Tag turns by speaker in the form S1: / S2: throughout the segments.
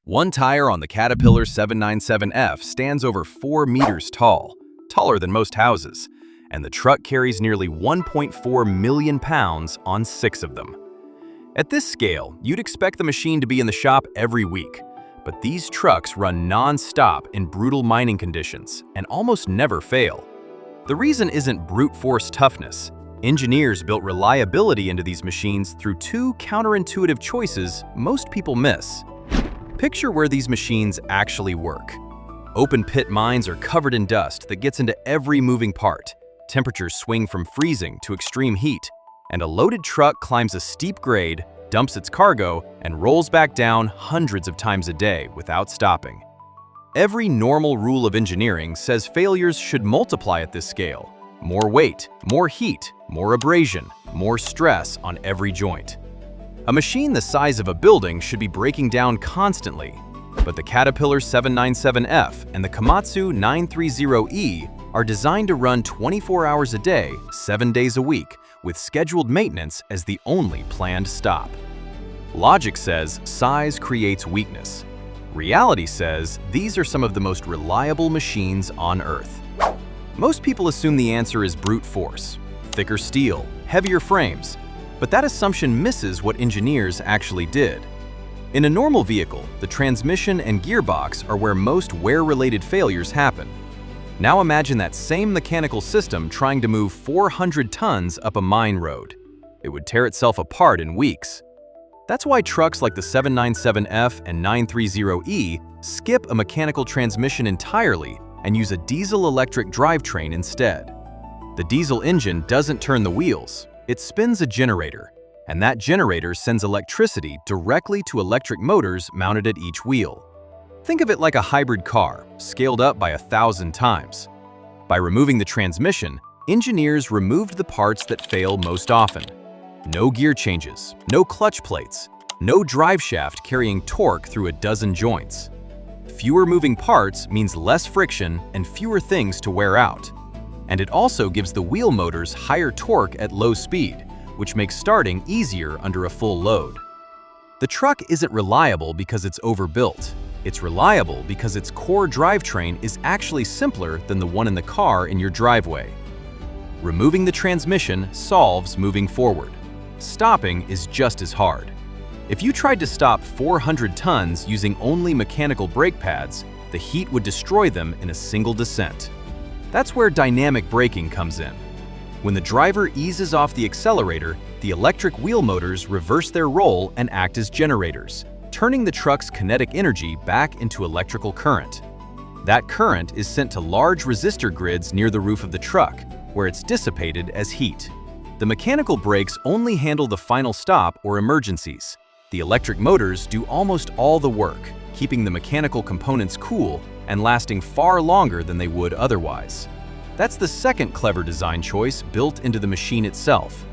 S1: One tire on the Caterpillar 797F stands over 4 meters tall, taller than most houses, and the truck carries nearly 1.4 million pounds on 6 of them. At this scale, you'd expect the machine to be in the shop every week, but these trucks run non-stop in brutal mining conditions and almost never fail. The reason isn't brute force toughness. Engineers built reliability into these machines through 2 counterintuitive choices most people miss. Picture where these machines actually work. Open pit mines are covered in dust that gets into every moving part. Temperatures swing from freezing to extreme heat, and a loaded truck climbs a steep grade, dumps its cargo, and rolls back down hundreds of times a day without stopping. Every normal rule of engineering says failures should multiply at this scale. More weight, more heat, more abrasion, more stress on every joint. A machine the size of a building should be breaking down constantly, but the Caterpillar 797F and the Komatsu 930E are designed to run 24 hours a day, 7 days a week, with scheduled maintenance as the only planned stop. Logic says size creates weakness. Reality says these are some of the most reliable machines on Earth. Most people assume the answer is brute force, thicker steel, heavier frames, but that assumption misses what engineers actually did. In a normal vehicle, the transmission and gearbox are where most wear-related failures happen. Now imagine that same mechanical system trying to move 400 tons up a mine road. It would tear itself apart in weeks. That's why trucks like the 797F and 930E skip a mechanical transmission entirely and use a diesel-electric drivetrain instead. The diesel engine doesn't turn the wheels. It spins a generator, and that generator sends electricity directly to electric motors mounted at each wheel. Think of it like a hybrid car, scaled up by 1,000 times. By removing the transmission, engineers removed the parts that fail most often. No gear changes, no clutch plates, no drive shaft carrying torque through a dozen joints. Fewer moving parts means less friction and fewer things to wear out. And it also gives the wheel motors higher torque at low speed, which makes starting easier under a full load. The truck isn't reliable because it's overbuilt. It's reliable because its core drivetrain is actually simpler than the one in the car in your driveway. Removing the transmission solves moving forward. Stopping is just as hard. If you tried to stop 400 tons using only mechanical brake pads, the heat would destroy them in a single descent. That's where dynamic braking comes in. When the driver eases off the accelerator, the electric wheel motors reverse their role and act as generators, turning the truck's kinetic energy back into electrical current. That current is sent to large resistor grids near the roof of the truck, where it's dissipated as heat. The mechanical brakes only handle the final stop or emergencies. The electric motors do almost all the work, keeping the mechanical components cool and lasting far longer than they would otherwise. That's the second clever design choice built into the machine itself.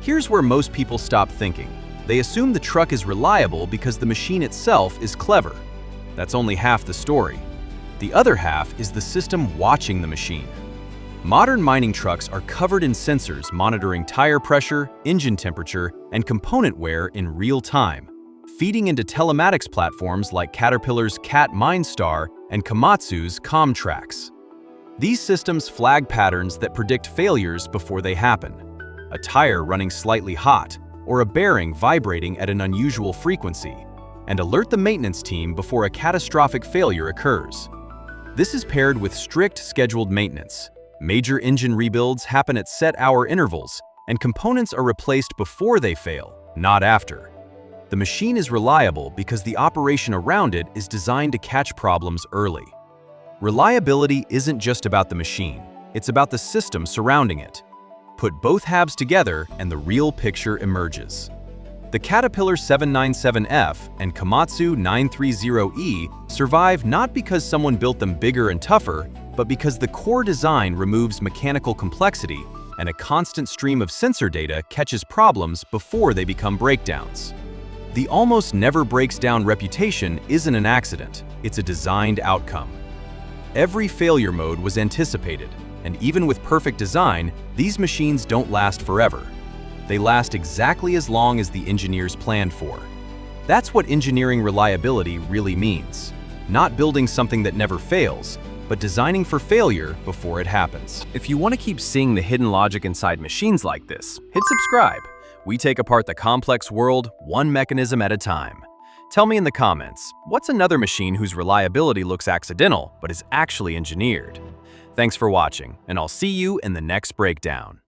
S1: Here's where most people stop thinking. They assume the truck is reliable because the machine itself is clever. That's only half the story. The other half is the system watching the machine. Modern mining trucks are covered in sensors monitoring tire pressure, engine temperature, and component wear in real time, feeding into telematics platforms like Caterpillar's Cat MineStar and Komatsu's ComTrax. These systems flag patterns that predict failures before they happen. A tire running slightly hot, or a bearing vibrating at an unusual frequency, and alert the maintenance team before a catastrophic failure occurs. This is paired with strict scheduled maintenance. Major engine rebuilds happen at set hour intervals, and components are replaced before they fail, not after. The machine is reliable because the operation around it is designed to catch problems early. Reliability isn't just about the machine, it's about the system surrounding it. Put both halves together and the real picture emerges. The Caterpillar 797F and Komatsu 930E survive not because someone built them bigger and tougher, but because the core design removes mechanical complexity and a constant stream of sensor data catches problems before they become breakdowns. The almost never breaks down reputation isn't an accident, it's a designed outcome. Every failure mode was anticipated, and even with perfect design, these machines don't last forever. They last exactly as long as the engineers planned for. That's what engineering reliability really means. Not building something that never fails, but designing for failure before it happens. If you want to keep seeing the hidden logic inside machines like this, hit subscribe. We take apart the complex world one mechanism at a time. Tell me in the comments, what's another machine whose reliability looks accidental but is actually engineered? Thanks for watching, and I'll see you in the next breakdown.